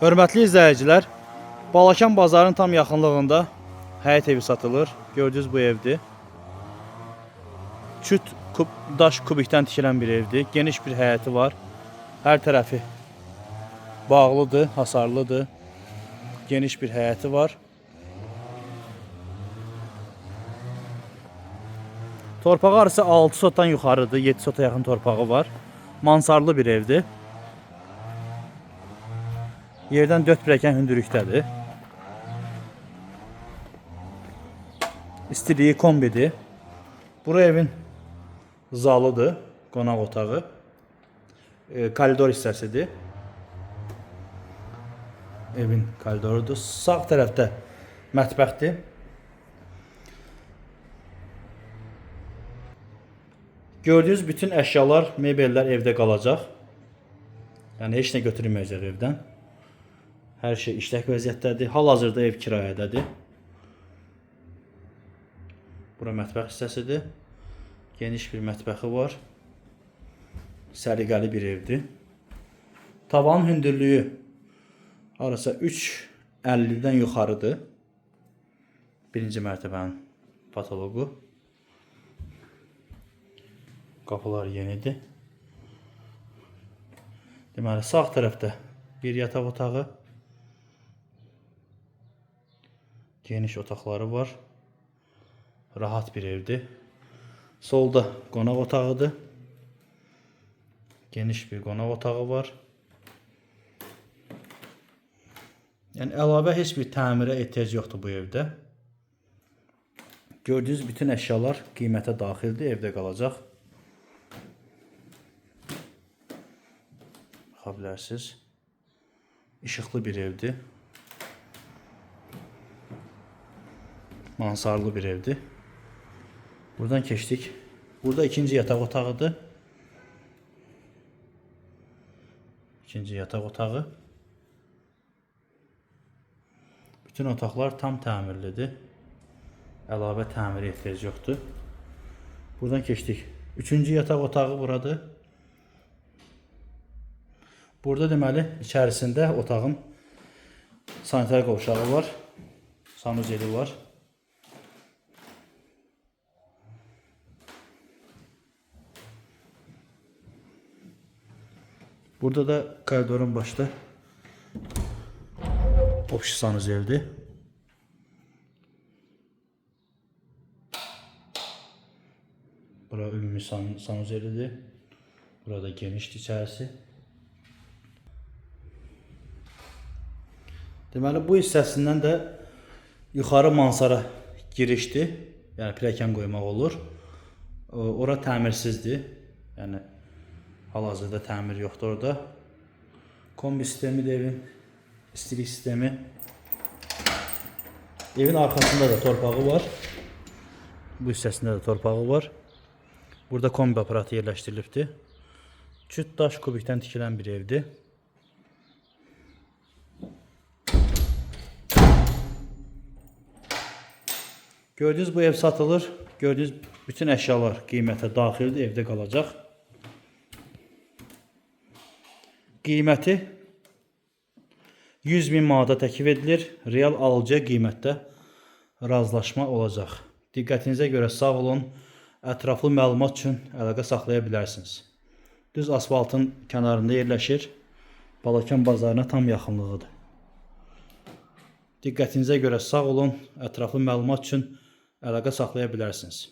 Hörmətli izləyicilər, Balakən bazarının tam yaxınlığında həyət evi satılır. Gördüyünüz bu evdir. Küt daş kubikdən tikilən bir evdir. Geniş bir həyəti var. Hər tərəfi bağlıdır, hasarlıdır. Geniş bir həyəti var. Torpağı arası 6 sotdan yuxarıdır. 7 sota yaxın torpağı var. Mansarlı bir evdir. Yerdən 4 pilləkən hündürlükdədir. İstiliyi kombidir. Bura evin zalıdır, qonaq otağı. Koridor hissəsidir. Evin koridorudur. Sağ tərəfdə mətbəxdir. Gördüyünüz bütün əşyalar, mebellər evdə qalacaq. Yəni heç nə götürülməyəcək evdən. Hər şey işlək vəziyyətdədir. Hal-hazırda ev kirayədədir. Bura mətbəx hissəsidir. Geniş bir mətbəxi var. Səliqəli bir evdir. Tavanın hündürlüyü arası 3.50-dən yuxarıdır. Birinci mərtəbənin patoloqu. Qapılar yenidir. Deməli, sağ tərəfdə bir yataq otağı. Geniş otaqları var. Rahat bir evdir. Solda qonaq otağıdır. Geniş bir qonaq otağı var. Yəni əlavə heç bir təmirə ehtiyac yoxdur bu evdə. Gördüyünüz bütün əşyalar qiymətə daxildir, evdə qalacaq. Baxa bilərsiniz. İşıqlı bir evdir. Mansarlı bir evdir. Buradan keçdik. Burada ikinci yataq otağıdır. İkinci yataq otağı. Bütün otaqlar tam təmirlidir. Əlavə təmirə ehtiyac yoxdur. Buradan keçdik. Üçüncü yataq otağı buradır. Burada deməli içərisində otağın sanitar qovşağı var. Sanuzeli var. Burada da koridorun başında opşi sanuzeldir. Bura ümumi sanuzelidir. Burada genişdir içərisi. Deməli, bu hissəsindən də yuxarı mansara girişdir. Yəni pilləkən qoymaq olur. Ora təmirsizdir. Yəni hal-hazırda təmir yoxdur orada. Kombi sistemi də evin, istilik sistemi. Evin arxasında da torpağı var. Bu hissəsində də torpağı var. Burada kombi aparatı yerləşdirilibdir. Küt daş kubikdən tikilən bir evdir. Gördüyünüz bu ev satılır. Gördüyünüz bütün əşyalar qiymətə daxildir, evdə qalacaq. Qiyməti 100.000 manata təklif edilir. Real alıcıya qiymətdə razılaşma olacaq. Diqqətinizə görə sağ olun. Ətraflı məlumat üçün əlaqə saxlaya bilərsiniz. Düz asfaltın kənarında yerləşir. Balakən bazarına tam yaxınlığıdır. Diqqətinizə görə sağ olun. Ətraflı məlumat üçün əlaqə saxlaya bilərsiniz.